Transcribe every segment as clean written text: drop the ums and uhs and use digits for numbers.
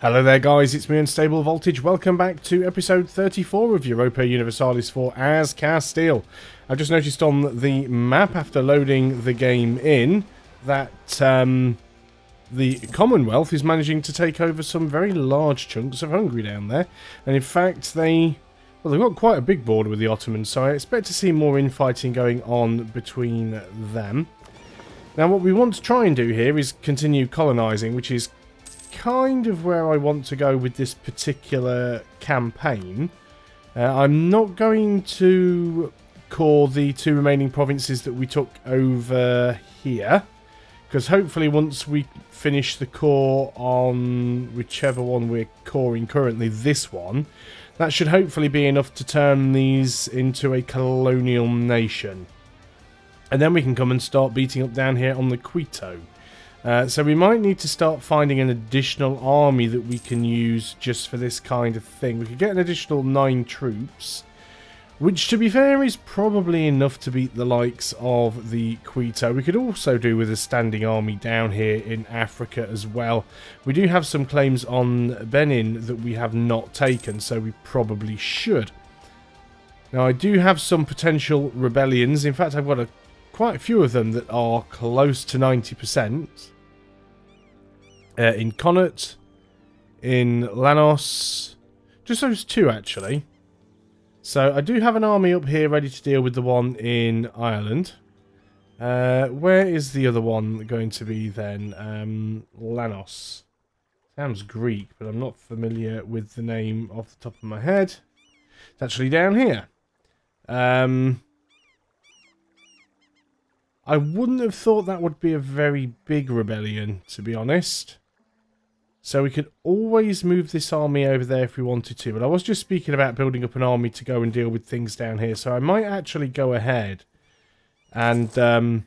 Hello there guys, it's me Unstable Voltage. Welcome back to episode 34 of Europa Universalis for As Castile. I've just noticed on the map after loading the game in that the Commonwealth is managing to take over some very large chunks of Hungary down there. And in fact they've got quite a big border with the Ottomans, so I expect to see more infighting going on between them. Now what we want to try and do here is continue colonising, which is kind of where I want to go with this particular campaign. I'm not going to core the two remaining provinces that we took over here, because hopefully once we finish the core on whichever one we're coring currently, this one, that should hopefully be enough to turn these into a colonial nation. And then we can come and start beating up down here on the Quito. So we might need to start finding an additional army that we can use just for this kind of thing. We could get an additional 9 troops, which to be fair is probably enough to beat the likes of the Quito. We could also do with a standing army down here in Africa as well. We do have some claims on Benin that we have not taken, so we probably should. Now I do have some potential rebellions. In fact, I've got quite a few of them that are close to 90%. In Connaught, in Llanos, just those two actually. So I do have an army up here ready to deal with the one in Ireland. Where is the other one going to be then? Llanos. Sounds Greek, but I'm not familiar with the name off the top of my head. It's actually down here. I wouldn't have thought that would be a very big rebellion, to be honest. So we could always move this army over there if we wanted to. But I was just speaking about building up an army to go and deal with things down here. So I might actually go ahead and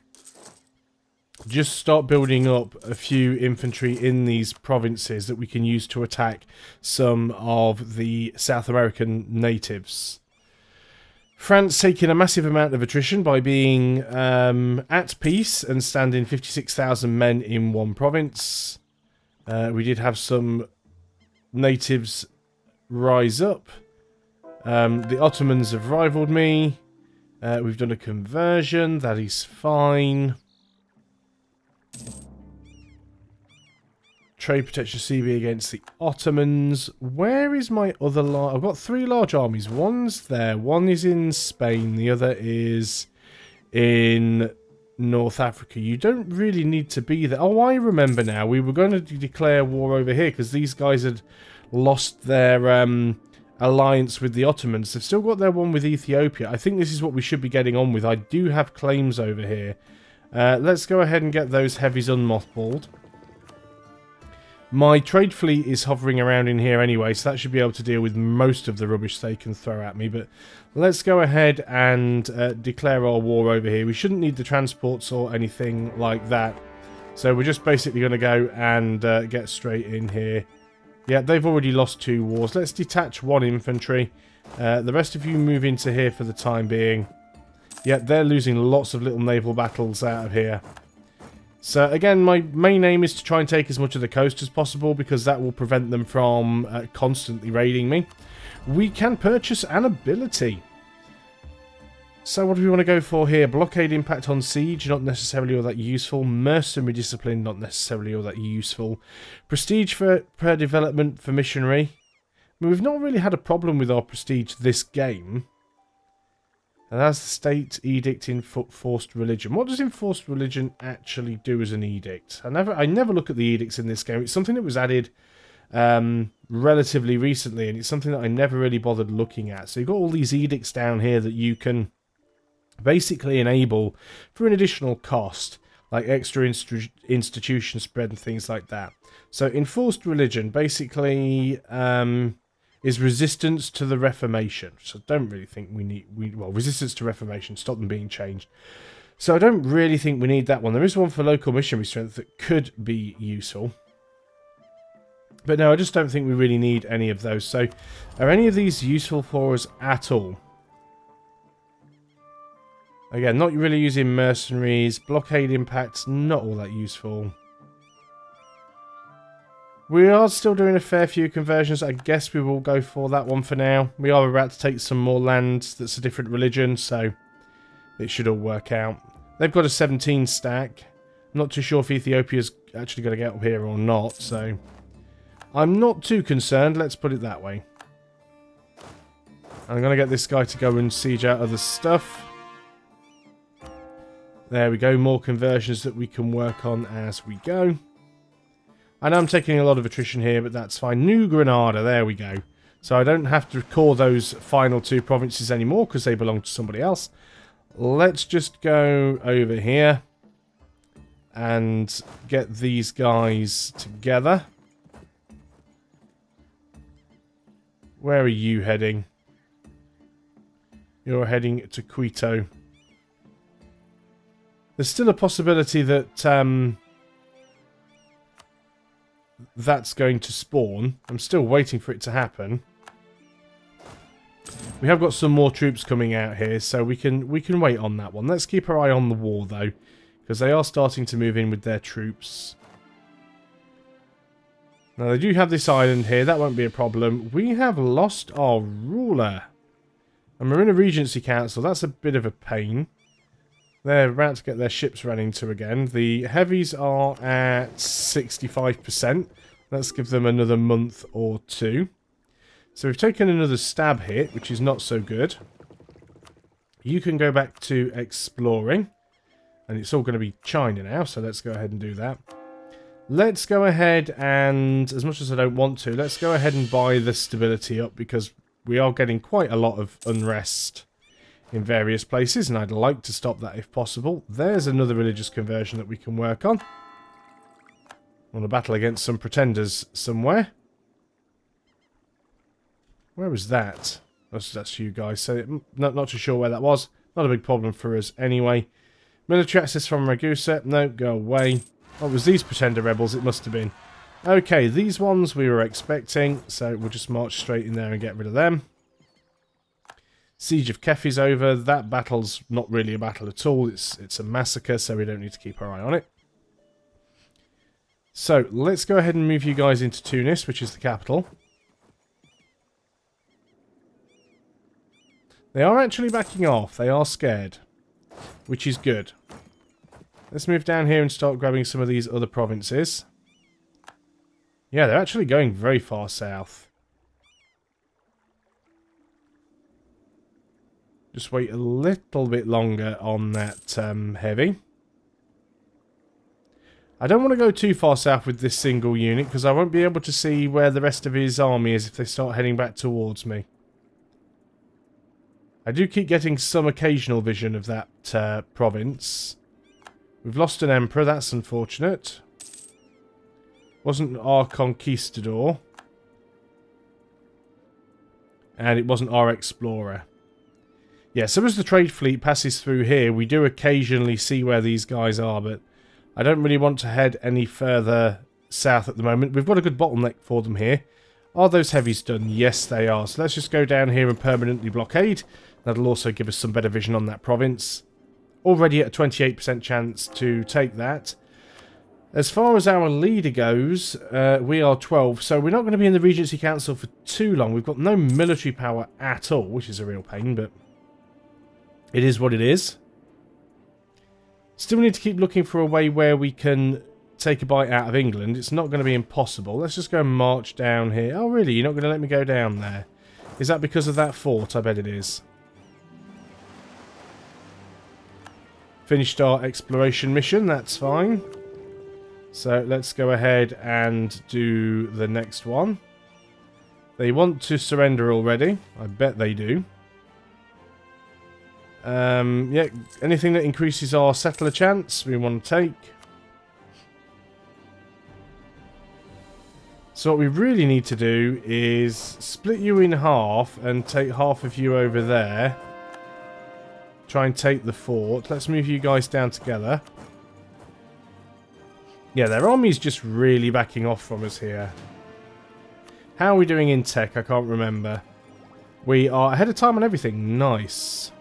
just start building up a few infantry in these provinces that we can use to attack some of the South American natives. France taking a massive amount of attrition by being at peace and standing 56,000 men in one province. We did have some natives rise up. The Ottomans have rivaled me. We've done a conversion. That is fine. Trade protection CB against the Ottomans. Where is my other large... I've got 3 large armies. One's there. One is in Spain. The other is in North Africa. You don't really need to be there. Oh, I remember now. We were going to declare war over here because these guys had lost their alliance with the Ottomans. They've still got their one with Ethiopia. I think this is what we should be getting on with. I do have claims over here. Let's go ahead and get those heavies unmothballed. My trade fleet is hovering around in here anyway, so that should be able to deal with most of the rubbish they can throw at me. But let's go ahead and declare our war over here. We shouldn't need the transports or anything like that. So we're just basically going to go and get straight in here. Yeah, they've already lost 2 wars. Let's detach 1 infantry. The rest of you move into here for the time being. Yeah, they're losing lots of little naval battles out of here. So again, my main aim is to try and take as much of the coast as possible because that will prevent them from constantly raiding me. We can purchase an ability. So what do we want to go for here? Blockade impact on siege, not necessarily all that useful. Mercenary discipline, not necessarily all that useful. Prestige per development for missionary. I mean, we've not really had a problem with our prestige this game. And that's the state edict in forced religion. What does enforced religion actually do as an edict? I never look at the edicts in this game. It's something that was added relatively recently, and it's something that I never really bothered looking at. So you've got all these edicts down here that you can basically enable for an additional cost, like extra institution spread and things like that. So enforced religion basically is resistance to the Reformation. So I don't really think we need... well, resistance to Reformation, stop them being changed. So I don't really think we need that one. There is one for local missionary strength that could be useful. But no, I just don't think we really need any of those. So are any of these useful for us at all? Again, not really using mercenaries. Blockade impacts, not all that useful. We are still doing a fair few conversions. I guess we will go for that one for now. We are about to take some more land that's a different religion, so it should all work out. They've got a 17 stack. I'm not too sure if Ethiopia's actually going to get up here or not, so I'm not too concerned, let's put it that way. I'm going to get this guy to go and siege out other stuff. There we go, more conversions that we can work on as we go. I know I'm taking a lot of attrition here, but that's fine. New Granada, there we go. So I don't have to call those final two provinces anymore because they belong to somebody else. Let's just go over here and get these guys together. Where are you heading? You're heading to Quito. There's still a possibility that that's going to spawn. I'm still waiting for it to happen. We have got some more troops coming out here, so we can wait on that one. Let's keep our eye on the war though, because they are starting to move in with their troops. Now they do have this island here, that won't be a problem. We have lost our ruler. And we're in a regency council, that's a bit of a pain. They're about to get their ships run into again. The heavies are at 65%. Let's give them another month or two. So we've taken another stab hit, which is not so good. You can go back to exploring. And it's all going to be China now, so let's go ahead and do that. Let's go ahead and, as much as I don't want to, let's go ahead and buy the stability up, because we are getting quite a lot of unrest in various places, and I'd like to stop that if possible. There's another religious conversion that we can work on. I want to battle against some pretenders somewhere. Where was that? That's you guys. So not too sure where that was. Not a big problem for us anyway. Military access from Ragusa. No, go away. Oh, it was these pretender rebels. It must have been. Okay, these ones we were expecting, so we'll just march straight in there and get rid of them. Siege of Kefi's over. That battle's not really a battle at all. It's a massacre, so we don't need to keep our eye on it. So, let's go ahead and move you guys into Tunis, which is the capital. They are actually backing off. They are scared, which is good. Let's move down here and start grabbing some of these other provinces. Yeah, they're actually going very far south. Just wait a little bit longer on that heavy. I don't want to go too far south with this single unit, because I won't be able to see where the rest of his army is if they start heading back towards me. I do keep getting some occasional vision of that province. We've lost an emperor, that's unfortunate. Wasn't our conquistador. And it wasn't our explorer. Yeah, so as the trade fleet passes through here, we do occasionally see where these guys are, but I don't really want to head any further south at the moment. We've got a good bottleneck for them here. Are those heavies done? Yes, they are. So let's just go down here and permanently blockade. That'll also give us some better vision on that province. Already at a 28% chance to take that. As far as our leader goes, we are 12, so we're not going to be in the Regency Council for too long. We've got no military power at all, which is a real pain, but it is what it is. Still need to keep looking for a way where we can take a bite out of England. It's not going to be impossible. Let's just go and march down here. Oh, really? You're not going to let me go down there? Is that because of that fort? I bet it is. Finished our exploration mission. That's fine. So let's go ahead and do the next one. They want to surrender already. I bet they do. Yeah, anything that increases our settler chance we want to take. So what we really need to do is split you in half and take half of you over there. Try and take the fort. Let's move you guys down together. Yeah, their army's just really backing off from us here. How are we doing in tech? I can't remember. We are ahead of time on everything. Nice.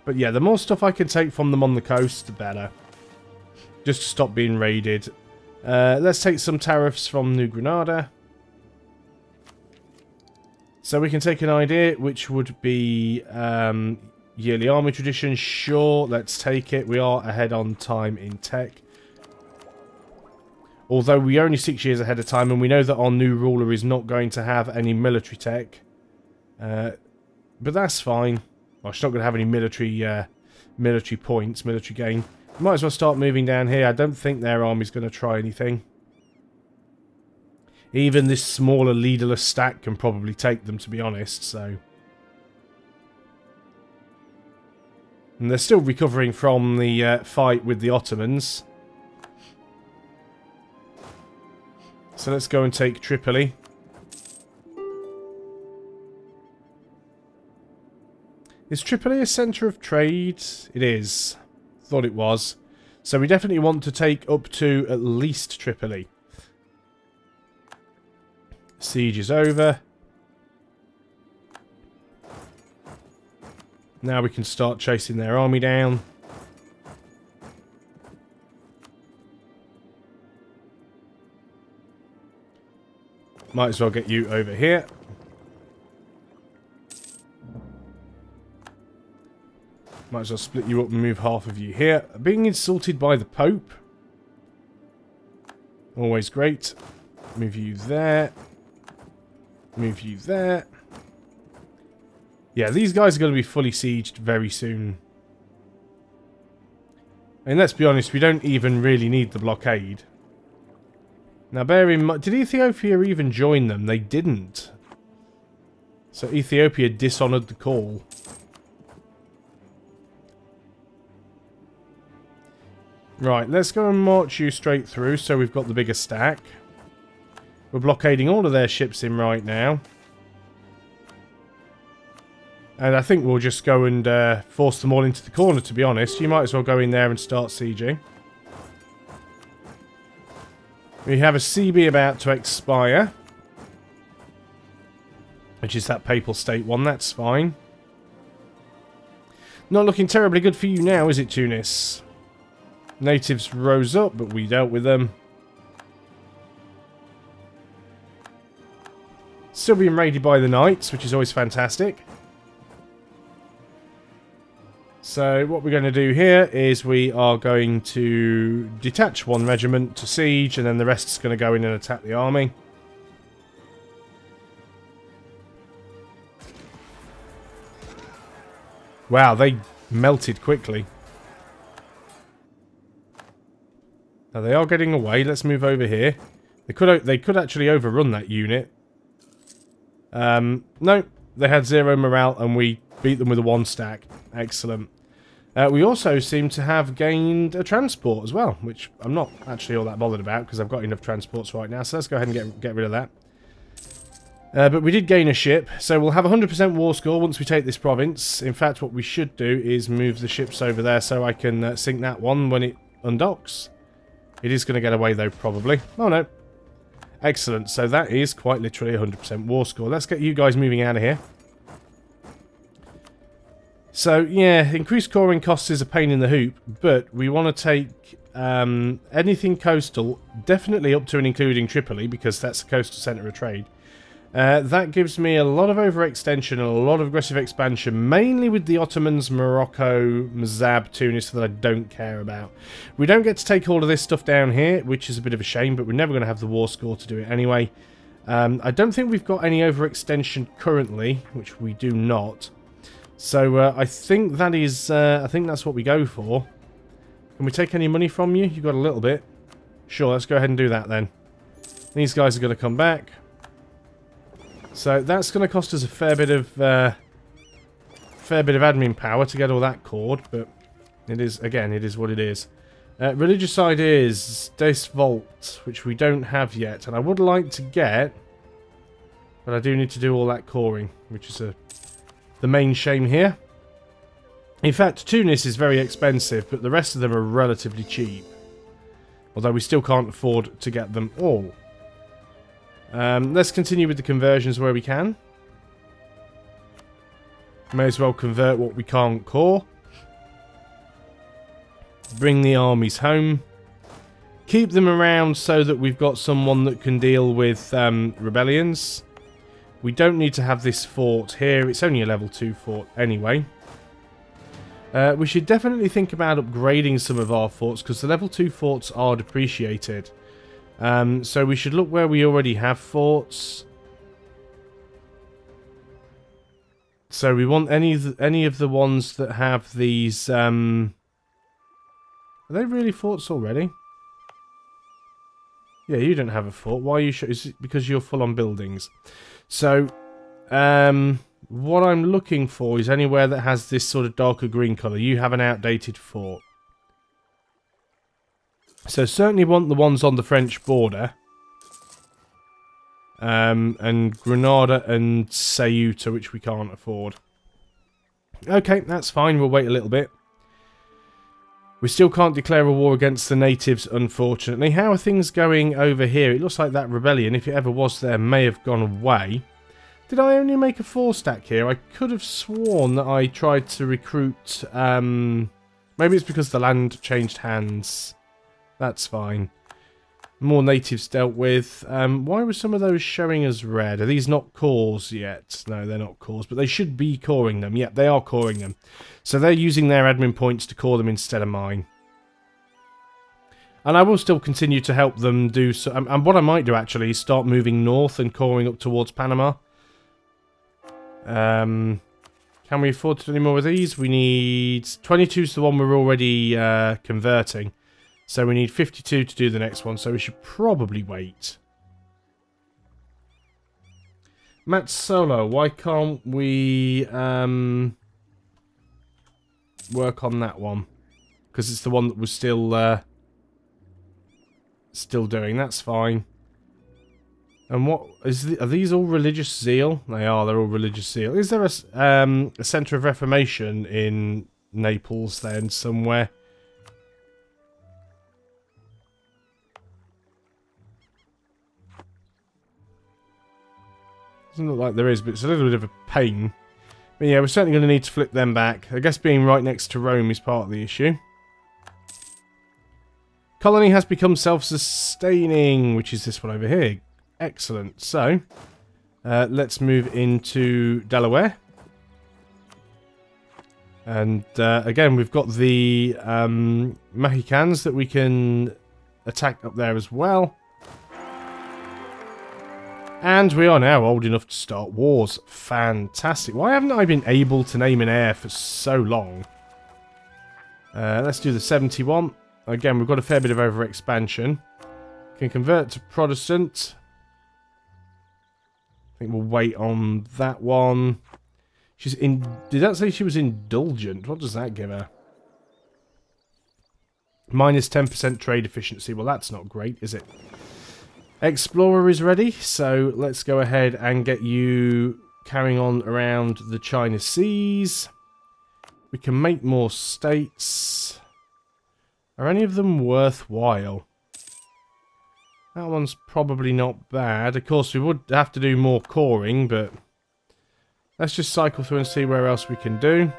But yeah, the more stuff I can take from them on the coast, the better. just to stop being raided. Let's take some tariffs from New Granada. So we can take an idea, which would be yearly army tradition. Sure, let's take it. We are ahead on time in tech. Although we're only 6 years ahead of time, and we know that our new ruler is not going to have any military tech. But that's fine. Well, she's not going to have any military points, military gain. Might as well start moving down here. I don't think their army's going to try anything. Even this smaller leaderless stack can probably take them, to be honest, so... And they're still recovering from the fight with the Ottomans. So let's go and take Tripoli. Is Tripoli a centre of trade? It is. Thought it was. So we definitely want to take up to at least Tripoli. Siege is over. Now we can start chasing their army down. Might as well get you over here. Might as well split you up and move half of you here. Being insulted by the Pope. Always great. Move you there. Move you there. Yeah, these guys are going to be fully sieged very soon. And let's be honest, we don't even really need the blockade. Now bear in mind, did Ethiopia even join them? They didn't. So Ethiopia dishonoured the call. Right, let's go and march you straight through so we've got the bigger stack. We're blockading all of their ships in right now. And I think we'll just go and force them all into the corner, to be honest. You might as well go in there and start sieging. We have a CB about to expire. Which is that Papal State one, that's fine. Not looking terribly good for you now, is it, Tunis? Natives rose up, but we dealt with them. Still being raided by the Knights, which is always fantastic. So what we're going to do here is we are going to detach one regiment to siege, and then the rest is going to go in and attack the army. Wow, they melted quickly. Now they are getting away. Let's move over here. They could actually overrun that unit. No, they had 0 morale and we beat them with a 1 stack. Excellent. We also seem to have gained a transport as well, which I'm not actually all that bothered about because I've got enough transports right now. So let's go ahead and get rid of that. But we did gain a ship, so we'll have 100% war score once we take this province. In fact, what we should do is move the ships over there so I can sink that one when it undocks. It is going to get away though, probably. Oh no. Excellent, so that is quite literally 100% war score. Let's get you guys moving out of here. So, yeah, increased coring costs is a pain in the hoop, but we want to take anything coastal, definitely up to and including Tripoli, because that's the coastal centre of trade. That gives me a lot of overextension and a lot of aggressive expansion, mainly with the Ottomans, Morocco, Mazab, Tunis, that I don't care about. We don't get to take all of this stuff down here, which is a bit of a shame, but we're never going to have the war score to do it anyway. I don't think we've got any overextension currently, which we do not. So I think that is, I think that's what we go for. Can we take any money from you? You've got a little bit. Sure, let's go ahead and do that then. These guys are going to come back. So that's going to cost us a fair bit of admin power to get all that cord, but it is, again, it is what it is. Religious ideas, Des Vault, which we don't have yet, and I would like to get, but I do need to do all that coring, which is the main shame here. In fact, Tunis is very expensive, but the rest of them are relatively cheap. Although we still can't afford to get them all. Let's continue with the conversions where we can. May as well convert what we can't core. Bring the armies home. keep them around so that we've got someone that can deal with rebellions. We don't need to have this fort here. It's only a level 2 fort anyway. We should definitely think about upgrading some of our forts because the level 2 forts are depreciated. So we should look where we already have forts. So we want any of the ones that have these... are they really forts already? Yeah, you don't have a fort. Why are you... Is it because you're full on buildings? So, what I'm looking for is anywhere that has this sort of darker green colour. You have an outdated fort. So certainly want the ones on the French border. And Granada and Ceuta, which we can't afford. Okay, that's fine. We'll wait a little bit. We still can't declare a war against the natives, unfortunately. How are things going over here? It looks like that rebellion, if it ever was there, may have gone away. Did I only make a 4-stack here? I could have sworn that I tried to recruit... maybe it's because the land changed hands. That's fine. More natives dealt with. Why were some of those showing as red? Are these not cores yet? No, they're not cores, but they should be coring them. Yep, they are coring them. So they're using their admin points to core them instead of mine. And I will still continue to help them do so. And what I might do actually is start moving north and coring up towards Panama. Can we afford to do any more of these? We need 22 is the one we're already converting. So we need 52 to do the next one, so we should probably wait. Matt Solo, why can't we work on that one? Because it's the one that was still doing. That's fine. And what is are these all religious zeal? They are. They're all religious zeal. Is there a centre of Reformation in Naples then somewhere? Doesn't look like there is, but it's a little bit of a pain. But yeah, we're certainly going to need to flip them back. I guess being right next to Rome is part of the issue. Colony has become self-sustaining, which is this one over here. Excellent. So, let's move into Delaware. And again, we've got the Mahicans that we can attack up there as well. And we are now old enough to start wars. Fantastic. Why haven't I been able to name an heir for so long? Let's do the 71. Again, we've got a fair bit of overexpansion. Can convert to Protestant. I think we'll wait on that one. She's in... Did that say she was indulgent? What does that give her? Minus 10% trade efficiency. Well, that's not great, is it? Explorer is ready, so let's go ahead and get you carrying on around the China Seas. We can make more states. Are any of them worthwhile? That one's probably not bad. Of course, we would have to do more coring, but let's just cycle through and see where else we can do.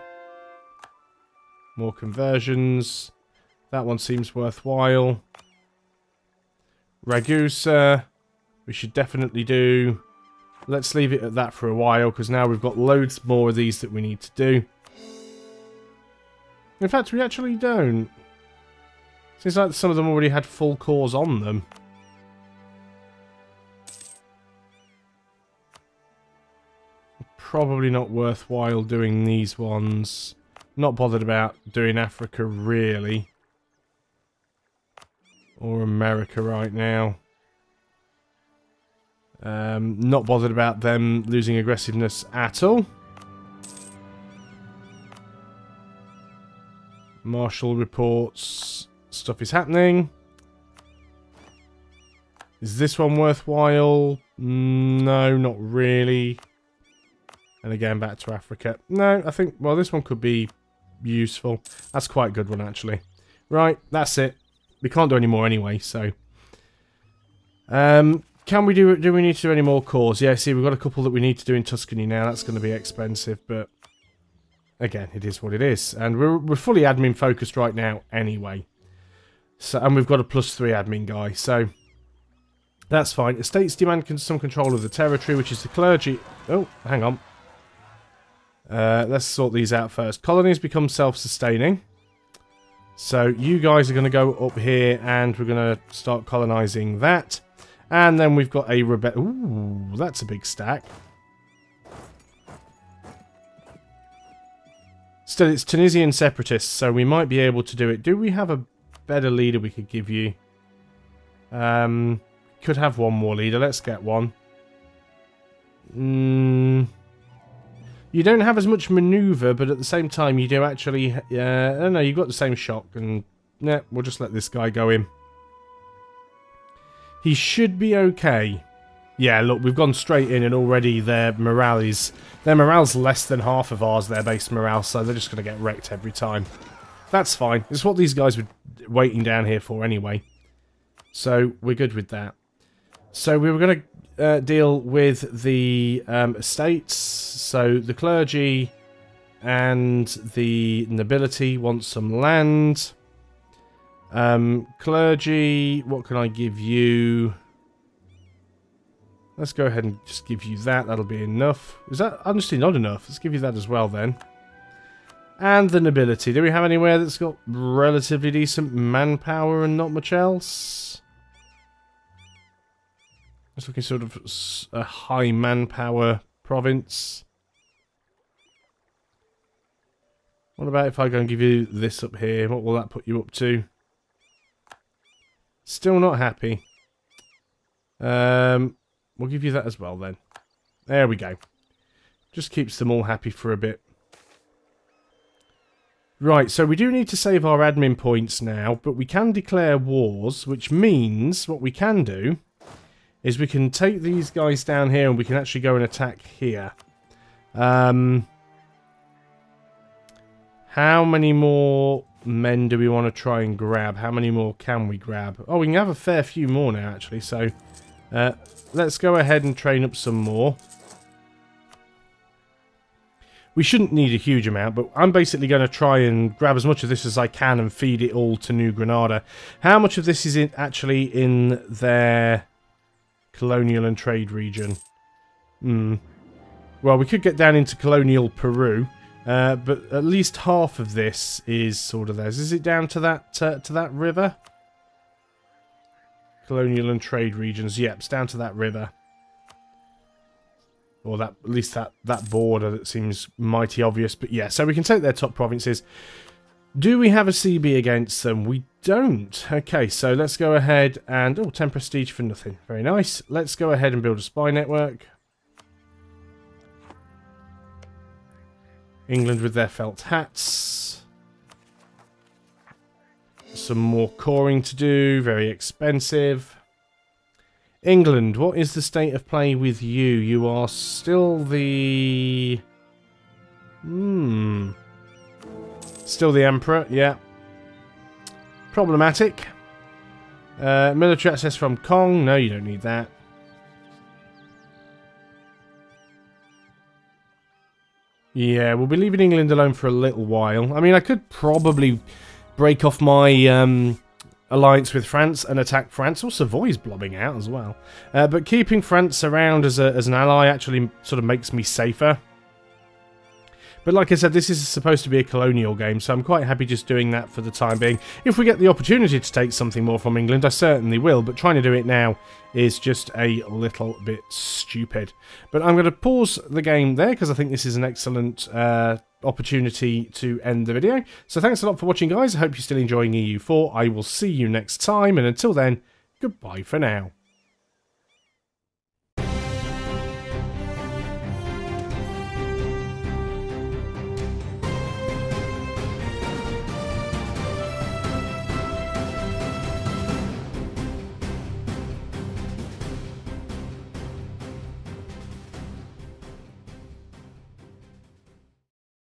More conversions. That one seems worthwhile. Ragusa, we should definitely do. Let's leave it at that for a while, because now we've got loads more of these that we need to do. In fact, we actually don't. Seems like some of them already had full cores on them. Probably not worthwhile doing these ones. Not bothered about doing Africa, really. Or America right now. Not bothered about them losing aggressiveness at all. Marshall reports stuff is happening. Is this one worthwhile? No, not really. And again, back to Africa. No, I think, well, this one could be useful. That's quite a good one, actually. Right, that's it. We can't do any more anyway, so... can we do we need to do any more cores? Yeah, see, we've got a couple that we need to do in Tuscany now. That's going to be expensive, but... Again, it is what it is. And we're fully admin focused right now anyway. So, and we've got a +3 admin guy, so that's fine. Estates demand some control of the territory, which is the clergy. Oh, hang on. Let's sort these out first. Colonies become self-sustaining. So you guys are going to go up here and we're going to start colonising that. And then we've got a rebellion. Ooh, that's a big stack. Still, it's Tunisian separatists, so we might be able to do it. Do we have a better leader we could give you? Could have one more leader. Let's get one. You don't have as much manoeuvre, but at the same time, you do actually... I don't know, you've got the same shock, and... Nah, we'll just let this guy go in. He should be okay. Yeah, look, we've gone straight in, and already their morale's less than half of ours, their base morale, so they're just going to get wrecked every time. That's fine. It's what these guys were waiting down here for anyway. So, we're good with that. So, we were going to... deal with the estates. So the clergy and the nobility want some land. Clergy, what can I give you? Let's go ahead and just give you that. That'll be enough. Is that honestly not enough? Let's give you that as well then. And the nobility. Do we have anywhere that's got relatively decent manpower and not much else? It's looking sort of a high manpower province. What about if I go and give you this up here? What will that put you up to? Still not happy. We'll give you that as well then. There we go. Just keeps them all happy for a bit. Right, so we do need to save our admin points now, but we can declare wars, which means what we can do is we can take these guys down here and we can actually go and attack here. How many more men do we want to try and grab? How many more can we grab? Oh, we can have a fair few more now, actually. So, let's go ahead and train up some more. We shouldn't need a huge amount, but I'm basically going to try and grab as much of this as I can and feed it all to New Granada. How much of this is actually in their colonial and trade region? Well, we could get down into colonial Peru, but at least half of this is sort of theirs. Is it down to that river? Colonial and trade regions. Yep, it's down to that river. Or that, at least that border that seems mighty obvious. But yeah, so we can take their top provinces. Do we have a CB against them? We don't. Okay, so let's go ahead and... Oh, 10 prestige for nothing. Very nice. Let's go ahead and build a spy network. England with their felt hats. Some more coring to do. Very expensive. England, what is the state of play with you? You are still the... Still the Emperor, yeah. Problematic. Military access from Kong. No, you don't need that. Yeah, we'll be leaving England alone for a little while. I mean, I could probably break off my alliance with France and attack France. Or Savoy's blobbing out as well. But keeping France around as an ally actually sort of makes me safer. But like I said, this is supposed to be a colonial game, so I'm quite happy just doing that for the time being. If we get the opportunity to take something more from England, I certainly will, but trying to do it now is just a little bit stupid. But I'm going to pause the game there, because I think this is an excellent opportunity to end the video. So thanks a lot for watching, guys. I hope you're still enjoying EU4. I will see you next time, and until then, goodbye for now.